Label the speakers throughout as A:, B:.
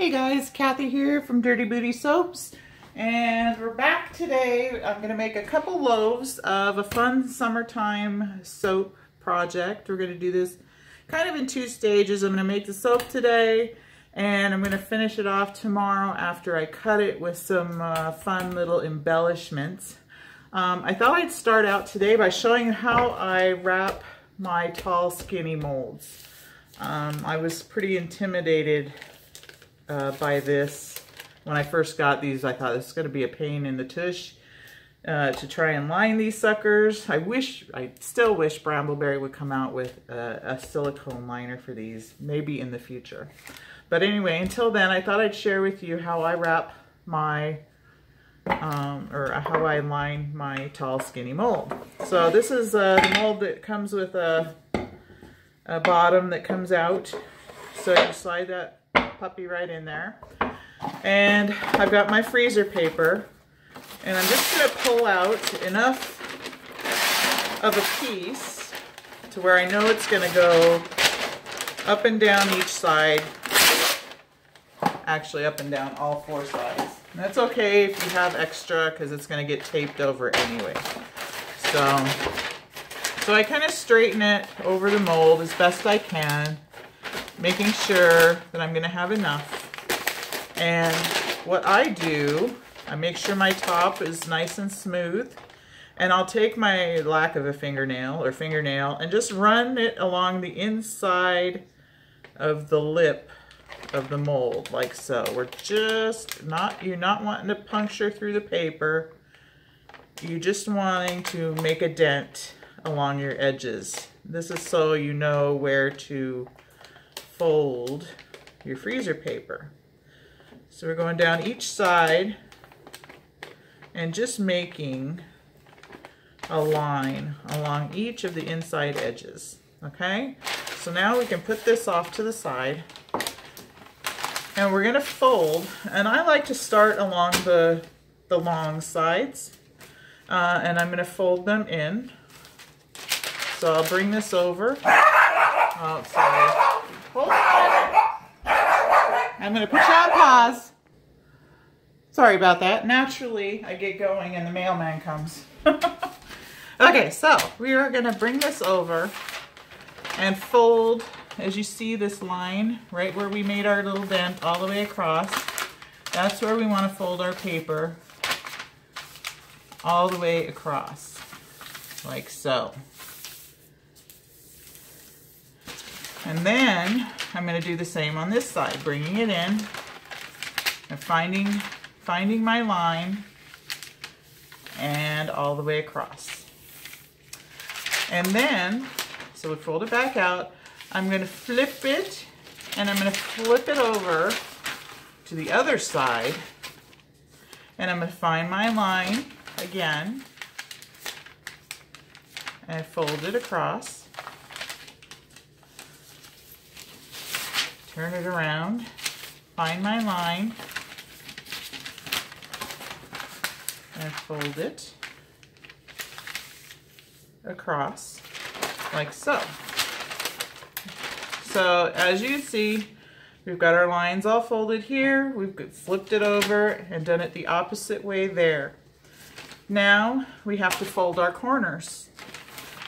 A: Hey guys, Kathy here from Dirty Booty Soaps, and we're back today. I'm going to make a couple loaves of a fun summertime soap project. We're going to do this kind of in two stages. I'm going to make the soap today, and I'm going to finish it off tomorrow after I cut it with some fun little embellishments. I thought I'd start out today by showing you how I wrap my tall skinny molds. I was pretty intimidated by this. When I first got these, I thought this is going to be a pain in the tush to try and line these suckers. I still wish Brambleberry would come out with a silicone liner for these, maybe in the future. But anyway, until then, I thought I'd share with you how I wrap my, or how I line my tall skinny mold. So this is the mold that comes with a bottom that comes out. So you slide that puppy right in there. And I've got my freezer paper, and I'm just going to pull out enough of a piece to where I know it's going to go up and down each side. Actually, up and down all four sides. And that's okay if you have extra, because it's going to get taped over anyway. So I kind of straighten it over the mold as best I can, making sure that I'm going to have enough. And what I do, I make sure my top is nice and smooth, and I'll take my lack of a fingernail and just run it along the inside of the lip of the mold, like so. You're not wanting to puncture through the paper. You're just wanting to make a dent along your edges. This is so you know where to fold your freezer paper. So we're going down each side and just making a line along each of the inside edges. Okay? So now we can put this off to the side, and we're going to fold, and I like to start along the long sides, and I'm going to fold them in. So I'll bring this over. Oh, sorry. Hold on. I'm going to put you on pause. Sorry about that. Naturally, I get going and the mailman comes. Okay, so we are going to bring this over and fold, as you see this line, right where we made our little dent all the way across. That's where we want to fold our paper all the way across, like so. And then I'm going to do the same on this side, bringing it in and finding my line and all the way across. And then, so we fold it back out, I'm going to flip it, and I'm going to flip it over to the other side, and I'm going to find my line again and fold it across. Turn it around, find my line, and fold it across, like so. So as you see, we've got our lines all folded here, we've flipped it over and done it the opposite way there. Now we have to fold our corners.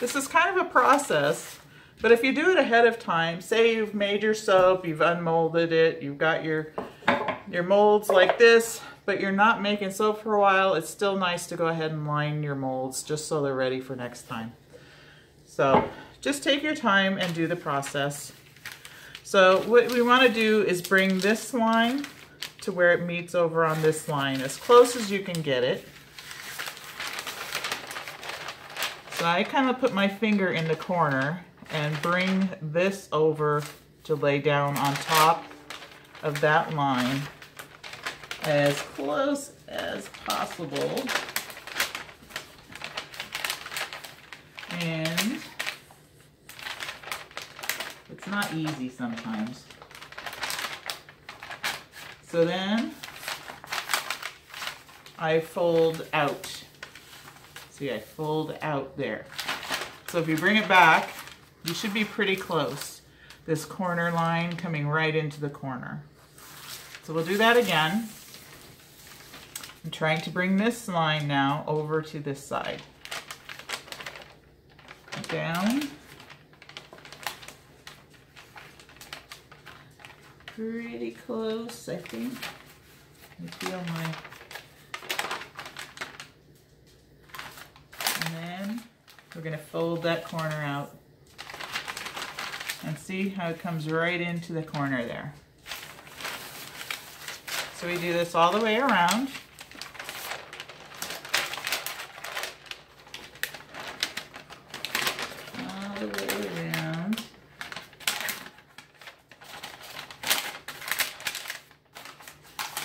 A: This is kind of a process, but if you do it ahead of time, say you've made your soap, you've unmolded it, you've got your molds like this, but you're not making soap for a while, it's still nice to go ahead and line your molds just so they're ready for next time. So just take your time and do the process. So what we want to do is bring this line to where it meets over on this line, as close as you can get it. So I kind of put my finger in the corner and bring this over to lay down on top of that line as close as possible. And it's not easy sometimes. So then I fold out. See, I fold out there. So if you bring it back, you should be pretty close. This corner line coming right into the corner. So we'll do that again. I'm trying to bring this line now over to this side. Down. Pretty close, I think. I feel my... And then we're going to fold that corner out. And see how it comes right into the corner there. So we do this all the way around. All the way around.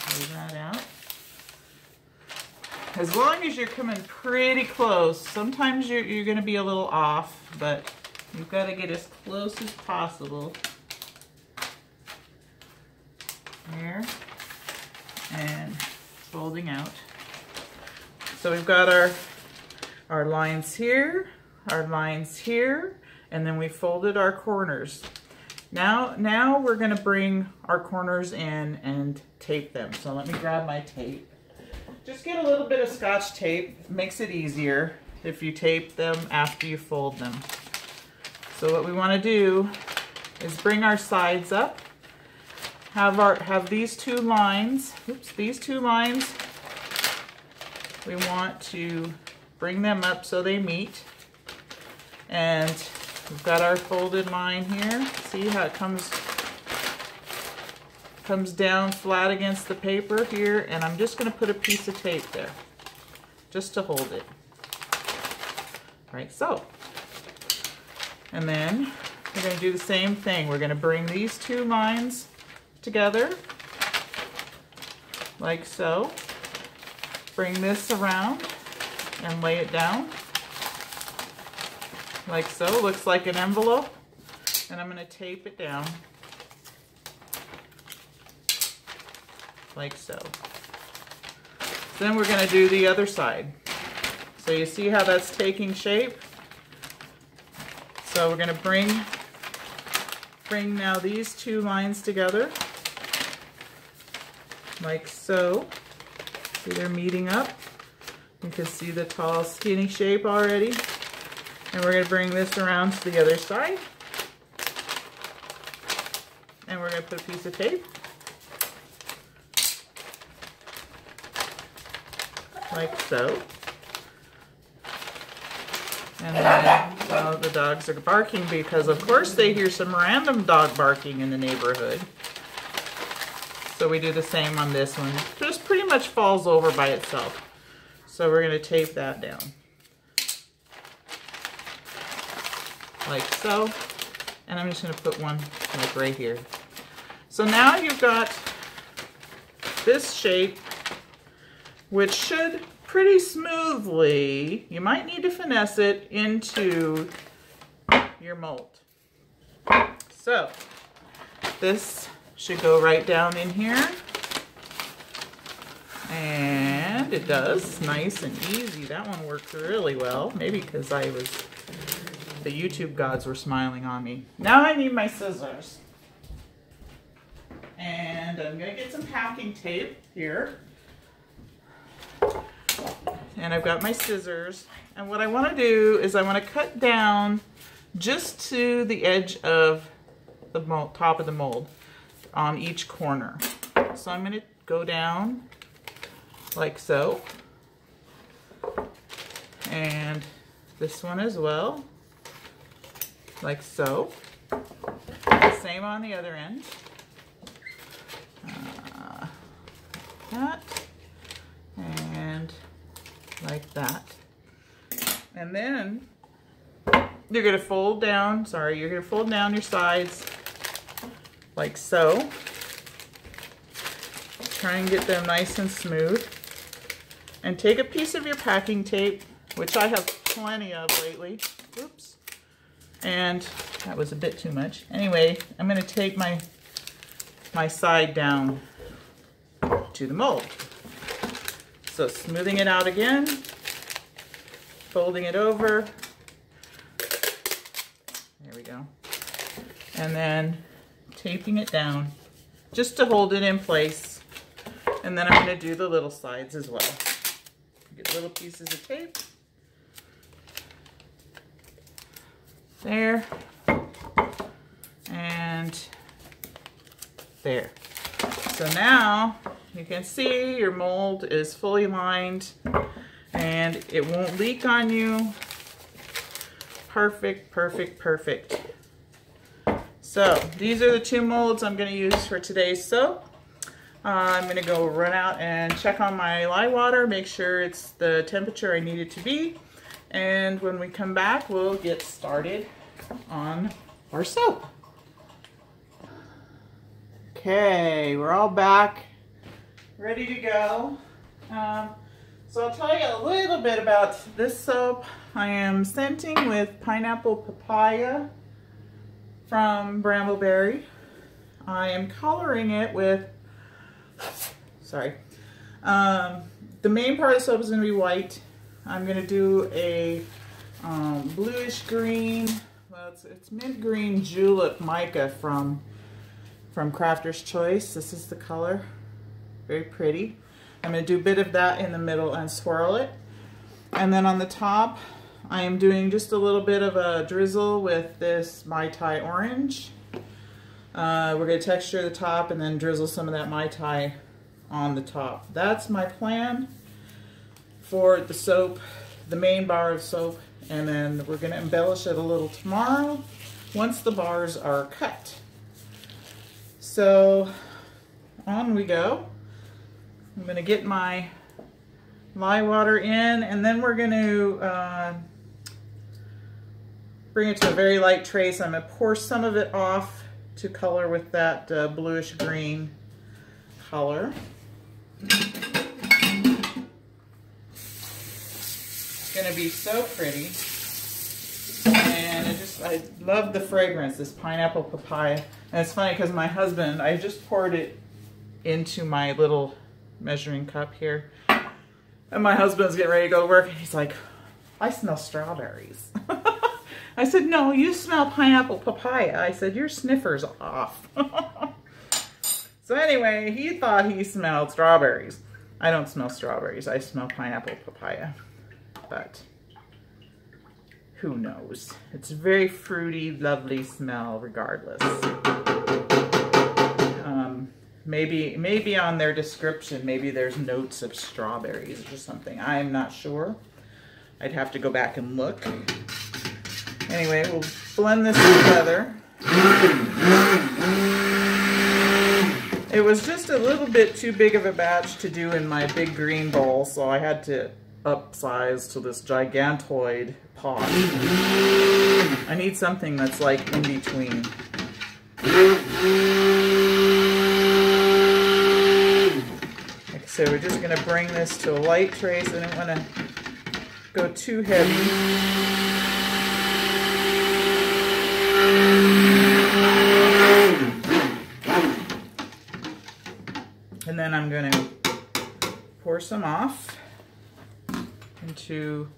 A: Pull that out. As long as you're coming pretty close, sometimes you're going to be a little off, but you've got to get as close as possible. There. And folding out. So we've got our lines here, our lines here, and then we folded our corners. Now we're going to bring our corners in and tape them. So let me grab my tape. Just get a little bit of Scotch tape. It makes it easier if you tape them after you fold them. So what we want to do is bring our sides up. Have these two lines. Oops, these two lines. We want to bring them up so they meet. And we've got our folded line here. See how it comes down flat against the paper here, and I'm just going to put a piece of tape there just to hold it. Right, so. And then we're going to do the same thing. We're going to bring these two lines together like so. Bring this around and lay it down like so. Looks like an envelope, and I'm going to tape it down like so. Then we're going to do the other side. So you see how that's taking shape? So we're going to bring now these two lines together like so. See, they're meeting up. You can see the tall skinny shape already. And we're going to bring this around to the other side. And we're going to put a piece of tape like so. And then, well, the dogs are barking because, of course, they hear some random dog barking in the neighborhood. So we do the same on this one. It just pretty much falls over by itself. So we're going to tape that down. Like so. And I'm just going to put one like right here. So now you've got this shape, which should pretty smoothly, you might need to finesse it into your mold. So this should go right down in here, and it does, nice and easy. That one worked really well, maybe because the YouTube gods were smiling on me. Now I need my scissors, and I'm gonna get some packing tape here. And I've got my scissors, and what I want to do is I want to cut down just to the edge of the mold, top of the mold on each corner. So I'm going to go down like so, and this one as well, like so. Same on the other end. That. And like that. And then you're going to fold down, you're going to fold down your sides like so. Try and get them nice and smooth. And take a piece of your packing tape, which I have plenty of lately. Oops. And that was a bit too much. Anyway, I'm going to take my side down to the mold. So smoothing it out again, folding it over, there we go, and then taping it down just to hold it in place. And then I'm going to do the little sides as well. Get little pieces of tape. There. And there. So now you can see your mold is fully lined and it won't leak on you. Perfect, perfect, perfect. So these are the 2 molds I'm going to use for today's soap. I'm going to go run out and check on my lye water, make sure it's the temperature I need it to be. And when we come back, we'll get started on our soap. Okay, we're all back, ready to go. So I'll tell you a little bit about this soap. I am scenting with Pineapple Papaya from Brambleberry. I am coloring it with, the main part of the soap is going to be white. I'm going to do a bluish green, well, it's mint green julep mica from Crafter's Choice. This is the color, very pretty. I'm going to do a bit of that in the middle and swirl it. And then on the top, I am doing just a little bit of a drizzle with this Mai Tai orange. We're going to texture the top and then drizzle some of that Mai Tai on the top. That's my plan for the soap, the main bar of soap, and then we're going to embellish it a little tomorrow once the bars are cut. So on we go. I'm going to get my lye water in, and then we're going to bring it to a very light trace. I'm going to pour some of it off to color with that bluish green color. It's going to be so pretty. And I love the fragrance, this Pineapple Papaya. And it's funny because my husband, I just poured it into my little measuring cup here. And my husband's getting ready to go to work and he's like, I smell strawberries. I said, no, you smell Pineapple Papaya. I said, your sniffer's off. So anyway, he thought he smelled strawberries. I don't smell strawberries. I smell Pineapple Papaya. But who knows? It's a very fruity, lovely smell regardless. Maybe on their description, maybe there's notes of strawberries or something. I'm not sure. I'd have to go back and look. Anyway, we'll blend this together. It was just a little bit too big of a batch to do in my big green bowl, so I had to upsize to this gigantoid pot. I need something that's like in between. So we're just going to bring this to a light trace. I don't want to go too heavy. And then I'm going to pour some off into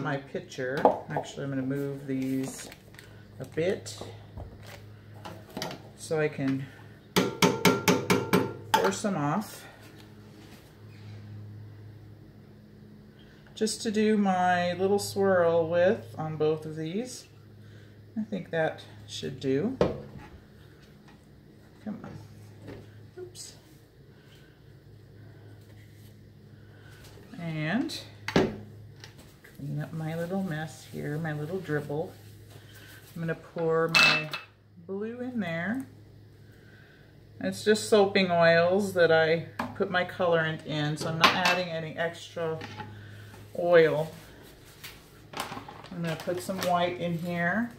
A: my pitcher. Actually, I'm going to move these a bit so I can pour some off. Just to do my little swirl with on both of these. I think that should do. Come on. Oops. And clean up my little mess here, my little dribble. I'm going to pour my blue in there. It's just soaping oils that I put my colorant in, so I'm not adding any extra oil. I'm going to put some white in here.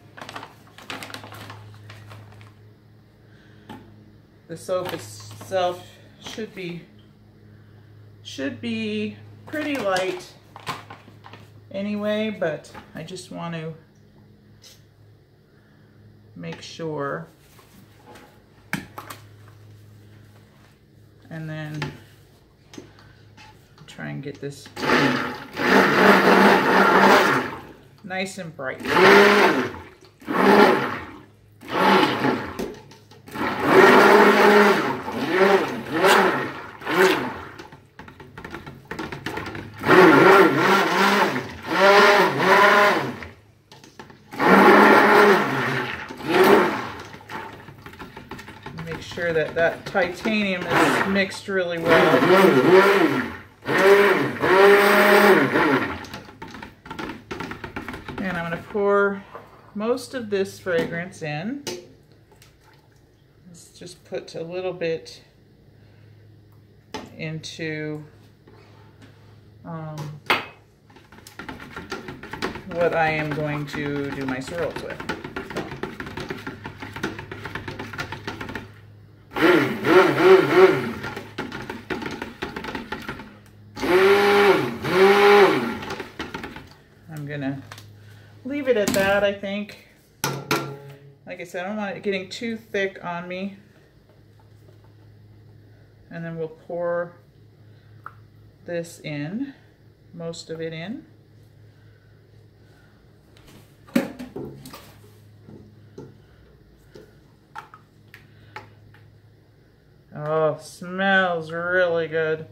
A: The soap itself should be pretty light anyway, but I just want to make sure. And then try and get this nice and bright. Make sure that that titanium is mixed really well. And I'm going to pour most of this fragrance in. Let's just put a little bit into what I am going to do my swirls with. I'm gonna leave it at that, I think. Like I said, I don't want it getting too thick on me. And then we'll pour this in, most of it in. Oh, smells really good.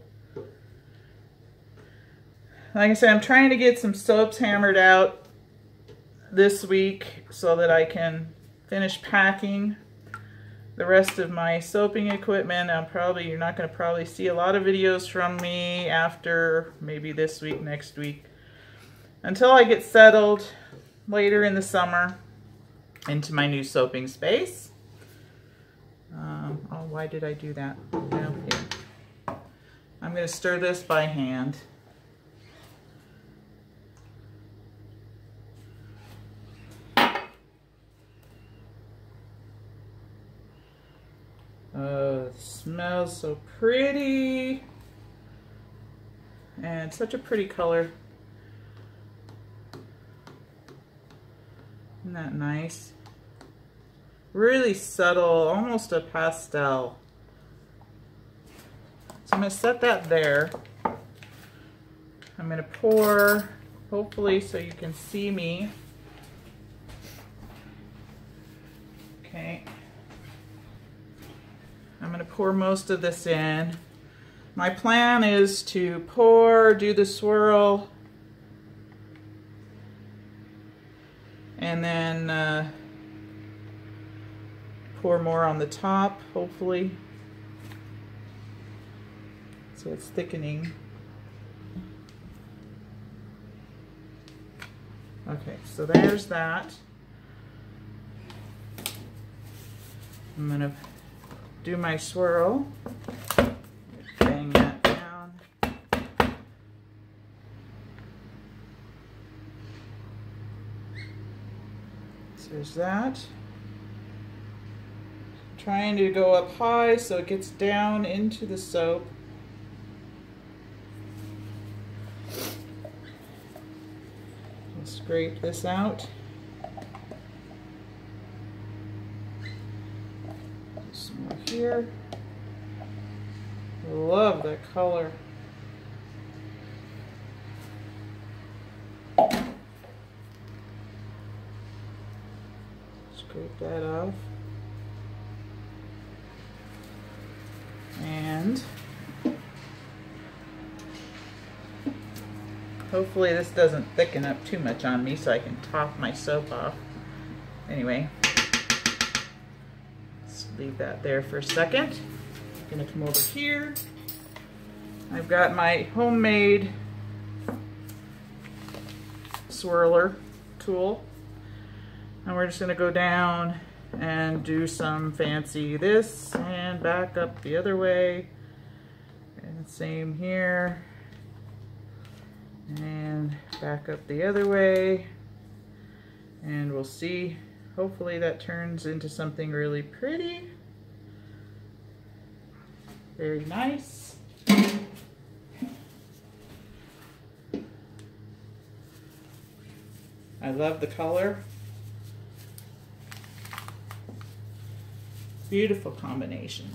A: Like I said, I'm trying to get some soaps hammered out this week so that I can finish packing the rest of my soaping equipment. You're not going to probably see a lot of videos from me after maybe this week, next week, until I get settled later in the summer into my new soaping space. Oh, why did I do that? Down here. I'm going to stir this by hand. Oh, it smells so pretty. And such a pretty color. Isn't that nice? Really subtle, almost a pastel. So I'm going to set that there. I'm going to pour, hopefully so you can see me. Okay. I'm going to pour most of this in. My plan is to pour, do the swirl, and then pour more on the top, hopefully, so it's thickening. Okay, so there's that. I'm gonna do my swirl, bang that down. So there's that. Trying to go up high so it gets down into the soap. I'll scrape this out. Some more here. Love that color. Scrape that off. And hopefully this doesn't thicken up too much on me so I can top my soap off. Anyway, let's leave that there for a second. I'm gonna come over here. I've got my homemade swirler tool, and we're just gonna go down and do some fancy this and back up the other way, and same here, and back up the other way, and we'll see. Hopefully that turns into something really pretty. Very nice. I love the color. Beautiful combination.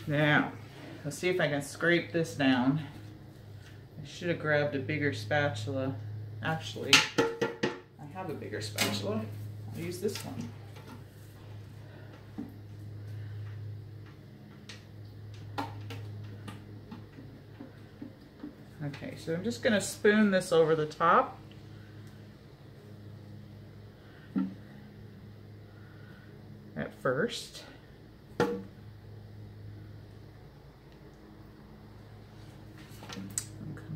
A: Now, let's see if I can scrape this down. I should have grabbed a bigger spatula. Actually, I have a bigger spatula. I'll use this one. Okay, so I'm just going to spoon this over the top. at first. Come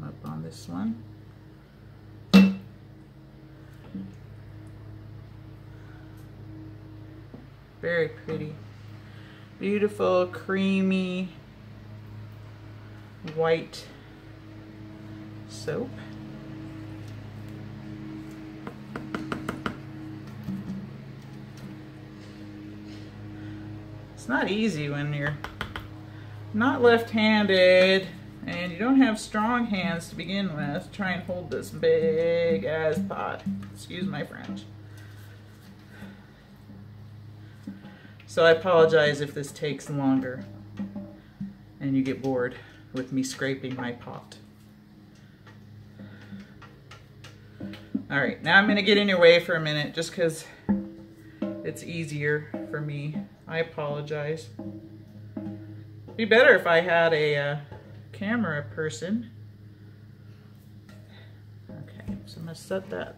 A: up on this one. Very pretty. Beautiful, creamy, white soap. It's not easy when you're not left-handed and you don't have strong hands to begin with. Try and hold this big ass pot. Excuse my French. So I apologize if this takes longer and you get bored with me scraping my pot. All right, now I'm going to get in your way for a minute just because it's easier for me. I apologize. It'd be better if I had a camera person. Okay, so I'm going to set that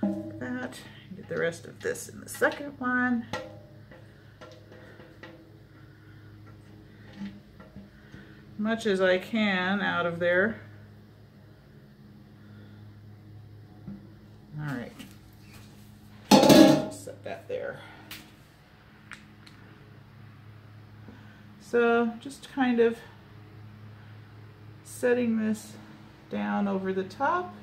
A: like that. Get the rest of this in the second one. Much as I can out of there. All right, set that there. So just kind of setting this down over the top.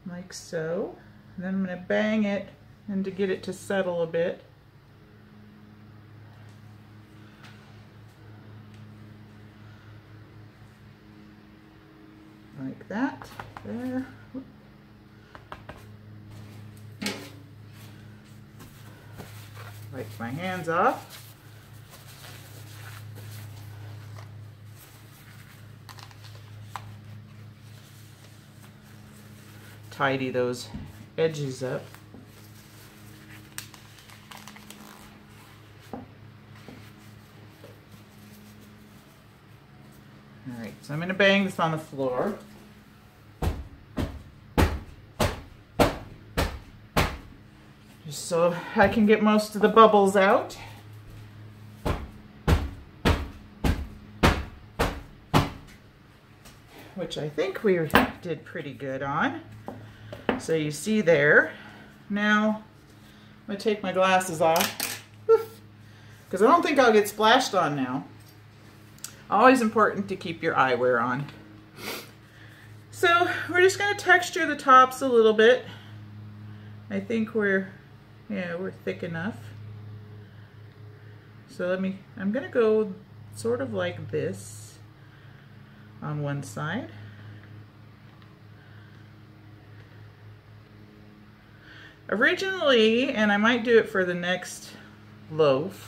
A: Like so. And then I'm going to bang it and to get it to settle a bit. Like that, there. Wipe my hands off. Tidy those edges up. All right, so I'm going to bang this on the floor. Just so I can get most of the bubbles out. Which I think we did pretty good on. So you see there. Now, I'm going to take my glasses off. Because I don't think I'll get splashed on now. Always important to keep your eyewear on. So we're just going to texture the tops a little bit. I think we're thick enough. So I'm going to go sort of like this on one side. Originally, and I might do it for the next loafuses,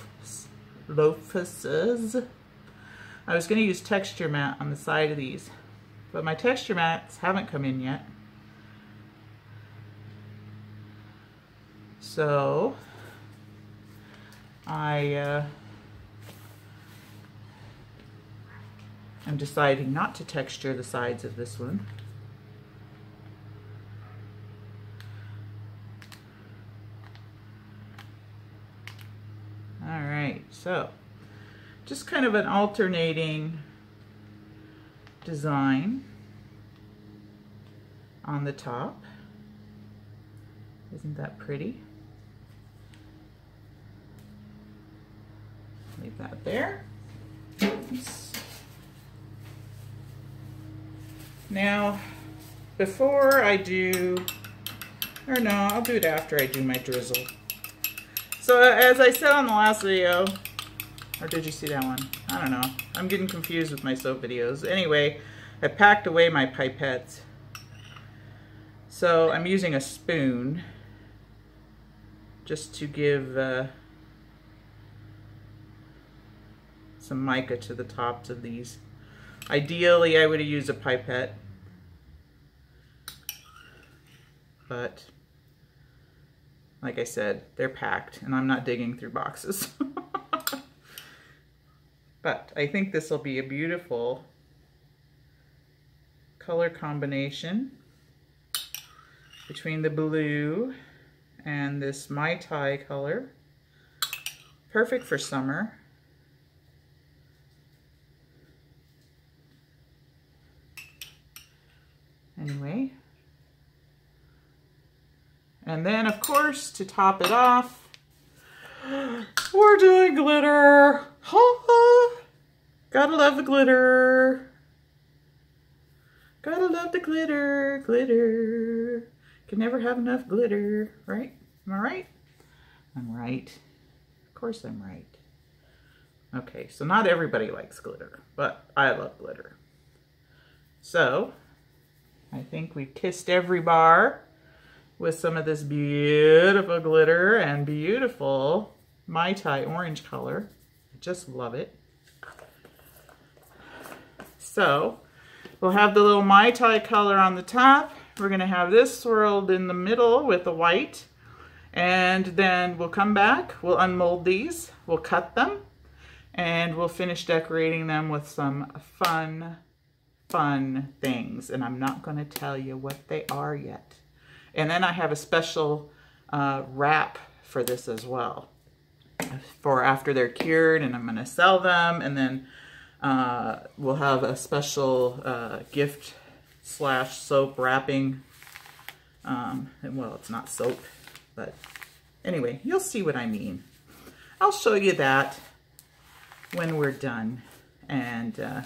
A: I was going to use texture mat on the side of these, but my texture mats haven't come in yet. So I'm deciding not to texture the sides of this one. All right, so just kind of an alternating design on the top. Isn't that pretty? Leave that there. Oops. Now, before I do, or no, I'll do it after I do my drizzle. So as I said on the last video, or did you see that one? I don't know. I'm getting confused with my soap videos. Anyway, I packed away my pipettes. So I'm using a spoon just to give some mica to the tops of these. Ideally, I would have used a pipette, but like I said, they're packed and I'm not digging through boxes. But I think this will be a beautiful color combination. between the blue and this Mai Tai color. Perfect for summer. Anyway. And then, of course, to top it off, we're doing glitter. Gotta love the glitter. Gotta love the glitter, glitter. Can never have enough glitter, right? Am I right? I'm right. Of course I'm right. Okay, so not everybody likes glitter, but I love glitter. So, I think we kissed every bar with some of this beautiful glitter and beautiful Mai Tai orange color. I just love it. So, we'll have the little Mai Tai color on the top. We're going to have this swirled in the middle with the white. And then we'll come back, we'll unmold these, we'll cut them, and we'll finish decorating them with some fun things. And I'm not going to tell you what they are yet. And then I have a special wrap for this as well, for after they're cured, and I'm going to sell them. And then we'll have a special gift / soap wrapping. Well, it's not soap, but anyway, you'll see what I mean. I'll show you that when we're done. And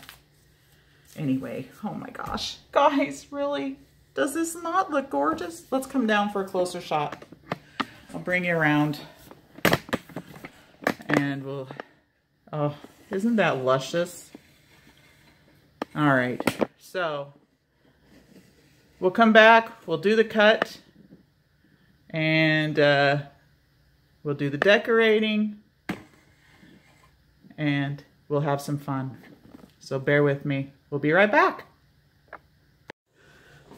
A: anyway, oh my gosh, guys, really? Does this not look gorgeous? Let's come down for a closer shot. I'll bring you around and we'll, oh, isn't that luscious? All right, so we'll come back, we'll do the cut, and we'll do the decorating, and we'll have some fun. So bear with me. We'll be right back.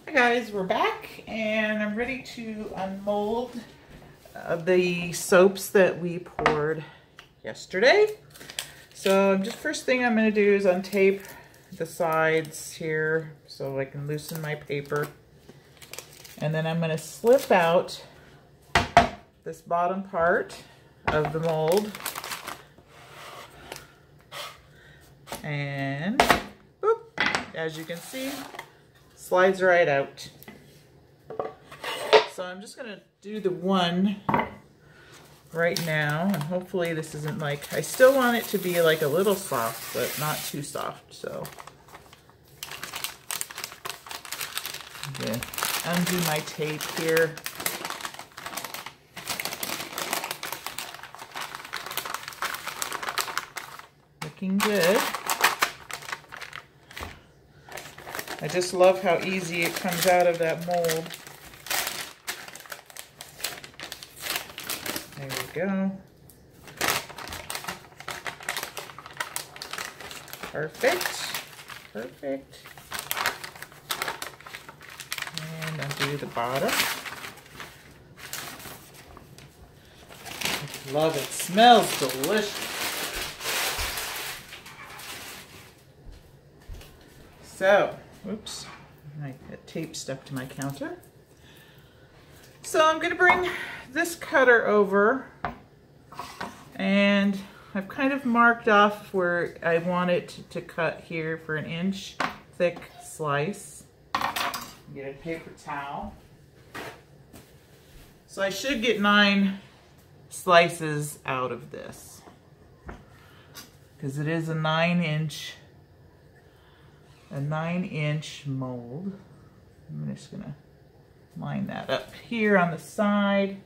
A: Hi guys, we're back, and I'm ready to unmold the soaps that we poured yesterday. So just first thing I'm going to do is untape the sides here so I can loosen my paper. And then I'm going to slip out this bottom part of the mold. And boop, as you can see, slides right out. So I'm just going to do the one right now, and hopefully this isn't like, I still want it to be like a little soft, but not too soft. So yeah, undo my tape here. Looking good. I just love how easy it comes out of that mold. There we go. Perfect. Perfect. And undo the bottom. I love it. Smells delicious. So, oops, I got tape stuck to my counter. So I'm going to bring this cutter over, and I've kind of marked off where I want it to cut here for an inch thick slice. Get a paper towel. So I should get 9 slices out of this, because it is a 9-inch mold. I'm just gonna line that up here on the side,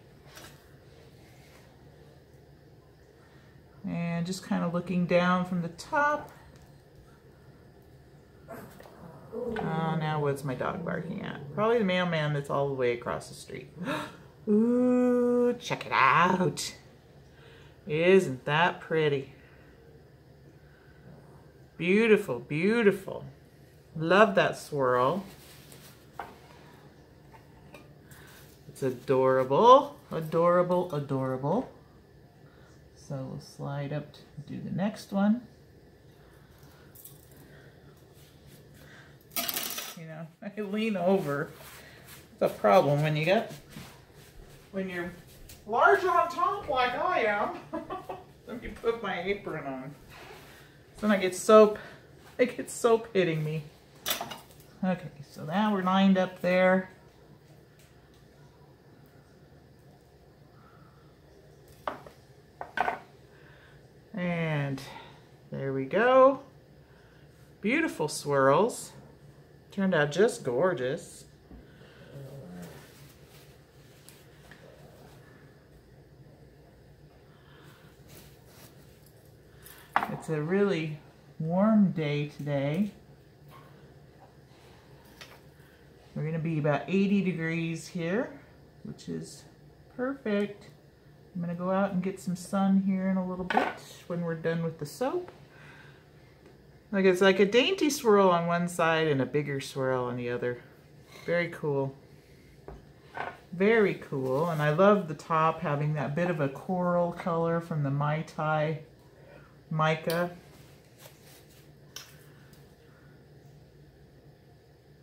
A: and just kind of looking down from the top. Now what's my dog barking at? Probably the mailman that's all the way across the street. Ooh, check it out. Isn't that pretty? Beautiful, beautiful. Love that swirl. It's adorable, adorable, adorable. So we'll slide up to do the next one. You know, I lean over It's a problem when you're large on top like I am. Let me put my apron on. Then I get soap hitting me. Okay, so now we're lined up there. And there we go. Beautiful swirls. Turned out just gorgeous. It's a really warm day today. We're going to be about 80 degrees here, which is perfect. I'm going to go out and get some sun here in a little bit when we're done with the soap. Like it's like a dainty swirl on one side and a bigger swirl on the other. Very cool. Very cool. And I love the top having that bit of a coral color from the Mai Tai mica.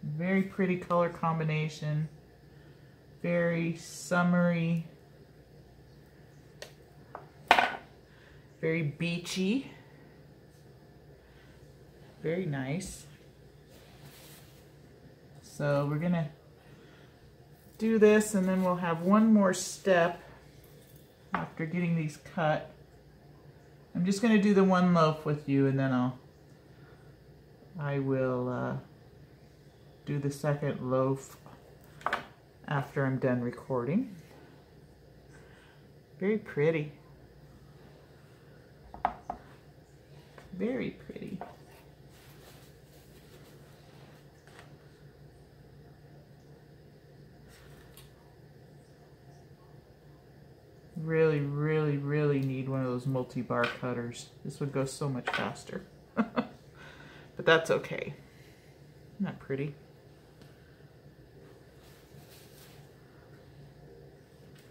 A: Very pretty color combination. Very summery. Very beachy. Very nice. So we're gonna do this and then we'll have one more step after getting these cut. I'm just gonna do the one loaf with you and then I will do the second loaf after I'm done recording. Very pretty. Very pretty. Really, really, really need one of those multi-bar cutters. This would go so much faster. But that's okay. Isn't that pretty?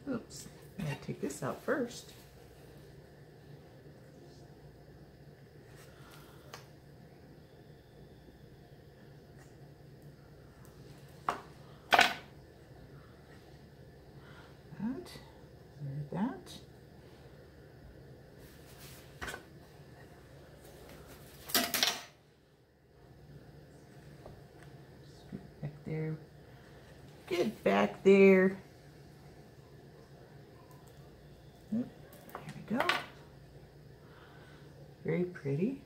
A: Oops, I'm gonna take this out first. That. Scoot back there. Get back there. There we go. Very pretty.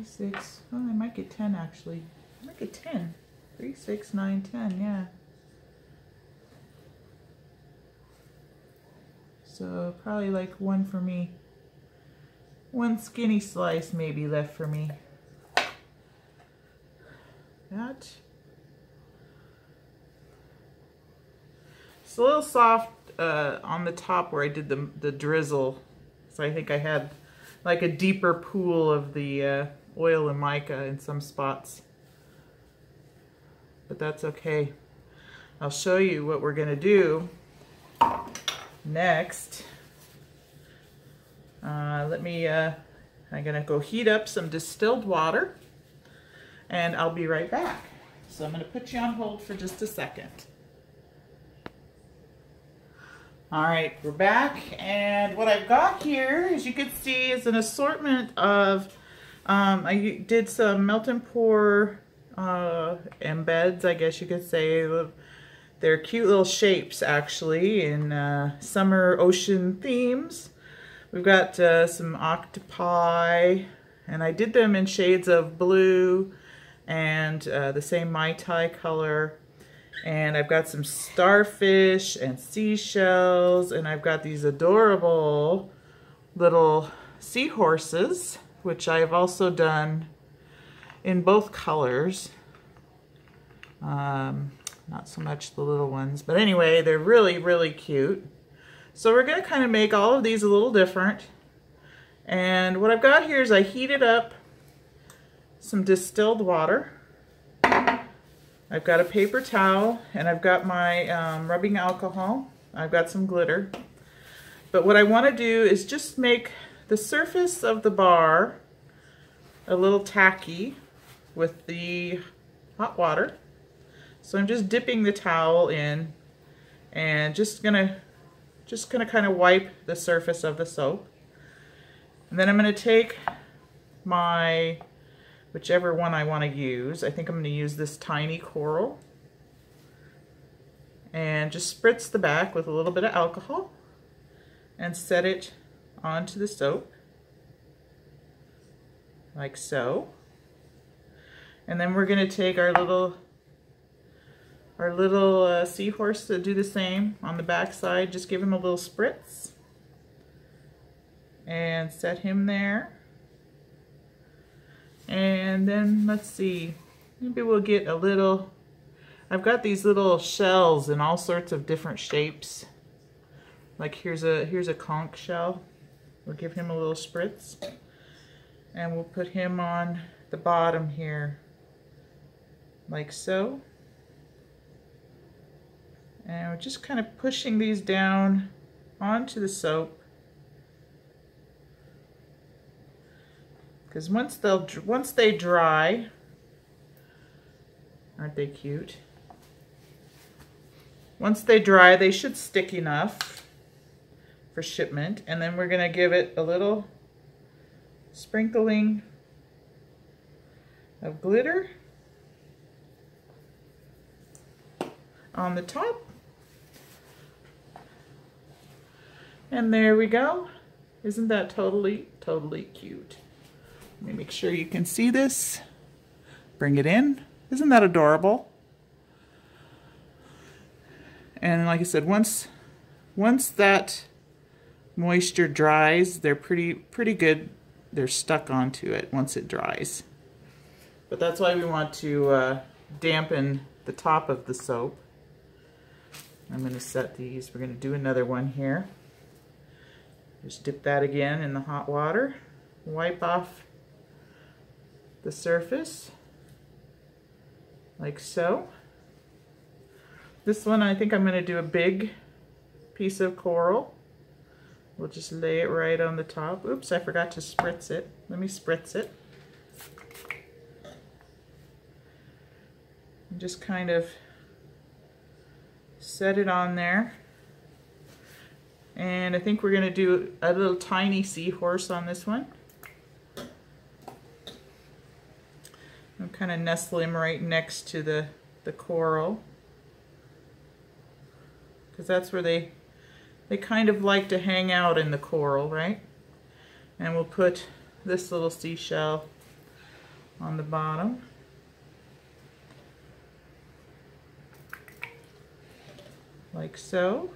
A: Six. Oh, I might get 10 actually. I might get 10. 3, 6, 9, 10, yeah. So probably like one for me. One skinny slice maybe left for me. That. It's a little soft on the top where I did the drizzle. So I think I had like a deeper pool of the oil and mica in some spots. But that's okay. I'll show you what we're gonna do next. I'm gonna go heat up some distilled water and I'll be right back. So I'm gonna put you on hold for just a second. All right, we're back, and what I've got here, as you can see, is an assortment of, I did some melt and pour embeds, I guess you could say. They're cute little shapes actually in summer ocean themes. We've got some octopi, and I did them in shades of blue and the same Mai Tai color. And I've got some starfish and seashells, and I've got these adorable little seahorses, which I've also done in both colors. Not so much the little ones, but anyway, they're really, really cute. So we're going to kind of make all of these a little different. And what I've got here is I heated up some distilled water. I've got a paper towel, and I've got my rubbing alcohol. I've got some glitter. But what I want to do is just make the surface of the bar a little tacky with the hot water. So I'm just dipping the towel in and just gonna kind of wipe the surface of the soap. And then I'm gonna take my, whichever one I want to use. I think I'm gonna use this tiny coral. And just spritz the back with a little bit of alcohol and set it onto the soap, like so. And then we're gonna take our little seahorse to do the same on the back side. Just give him a little spritz and set him there. And then let's see, maybe we'll get a little, I've got these little shells in all sorts of different shapes. Like here's a conch shell. We'll give him a little spritz. And we'll put him on the bottom here, like so. And we're just kind of pushing these down onto the soap. Because once they dry, aren't they cute? Once they dry, they should stick enough for shipment. And then we're gonna give it a little sprinkling of glitter on the top. And there we go. Isn't that totally cute? Let me make sure you can see this. Bring it in. Isn't that adorable? And like I said, once that moisture dries, they're pretty good. They're stuck onto it once it dries. But that's why we want to dampen the top of the soap. I'm going to set these. We're going to do another one here. Just dip that again in the hot water. Wipe off the surface like so. This one, I think I'm going to do a big piece of coral. We'll just lay it right on the top. Oops, I forgot to spritz it. Let me spritz it. And just kind of set it on there. And I think we're going to do a little tiny seahorse on this one. I'll kind of nestle him right next to the coral, because that's where they kind of like to hang out in the coral, right? And we'll put this little seashell on the bottom. Like so.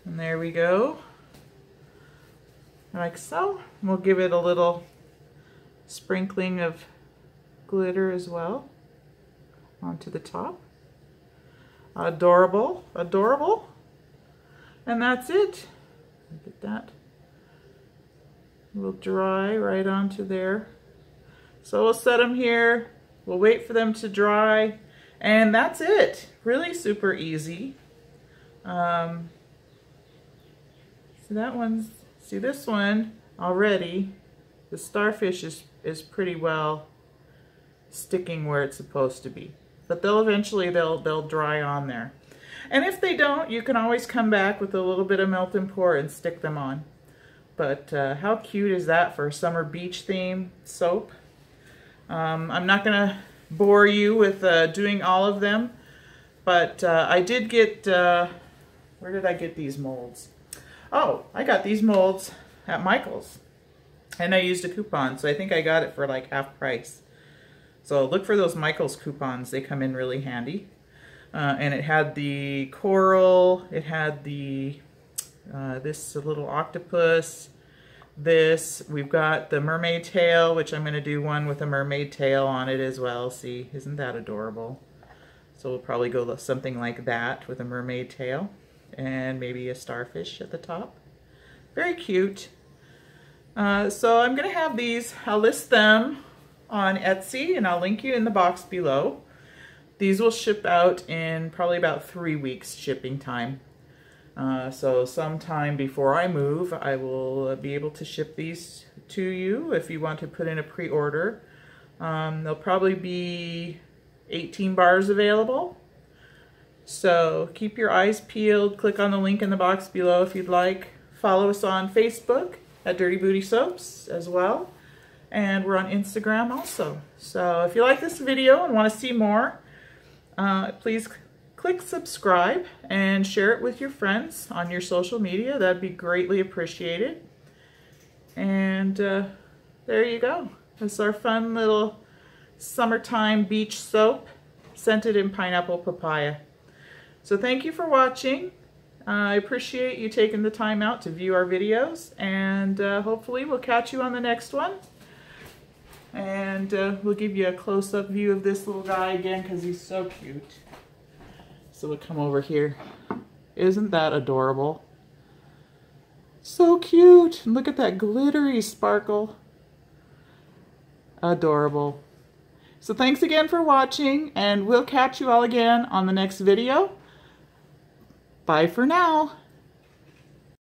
A: And there we go. Like so. We'll give it a little sprinkling of glitter as well onto the top. Adorable, adorable. And that's it. Look at that. We'll dry right onto there. So we'll set them here. We'll wait for them to dry. And that's it. Really super easy. So that one's, see this one already, the starfish is pretty well sticking where it's supposed to be. But they'll dry on there. And if they don't, you can always come back with a little bit of melt and pour and stick them on. But how cute is that for a summer beach theme soap? I'm not gonna bore you with doing all of them, but I did get, where did I get these molds? Oh, I got these molds at Michael's, and I used a coupon, so I think I got it for like half price. So look for those Michael's coupons, they come in really handy. And it had the coral, it had the this little octopus, this, we've got the mermaid tail, which I'm going to do one with a mermaid tail on it as well. See, isn't that adorable? So we'll probably go with something like that with a mermaid tail and maybe a starfish at the top. Very cute. So I'm going to have these, I'll list them on Etsy and I'll link you in the box below. These will ship out in probably about 3 weeks shipping time. So sometime before I move, I will be able to ship these to you if you want to put in a pre-order. There'll probably be 18 bars available. So keep your eyes peeled. Click on the link in the box below if you'd like. Follow us on Facebook at Dirty Booty Soaps as well. And we're on Instagram also. So if you like this video and want to see more, please click subscribe and share it with your friends on your social media. That'd be greatly appreciated. And there you go. That's our fun little summertime beach soap scented in pineapple papaya. So thank you for watching. I appreciate you taking the time out to view our videos, and hopefully we'll catch you on the next one. And we'll give you a close-up view of this little guy again because he's so cute. So we'll come over here. Isn't that adorable? So cute. Look at that glittery sparkle. Adorable. So thanks again for watching, and we'll catch you all again on the next video. Bye for now.